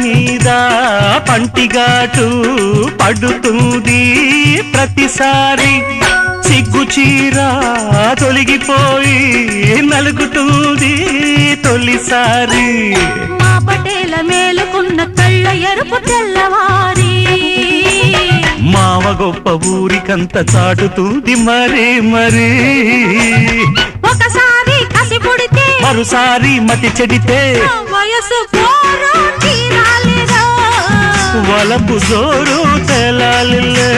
మీద పంటిగాటు పడుతుంది ప్రతిసారి సిగ్గు చీర తొలగిపోయి నలుగుతుంది తొలిసారి మా పటేల మేలుకున్న కళ్ళ ఎరుపు తెల్లవారి మావ గొప్ప ఊరికంత చాటుతుంది మరీ మరీ ఒకసారి కసి పుడితే మరోసారి మతి చెడితే వయసు పోరు తీరాలిరా వలపు జోరు తెలాలిలే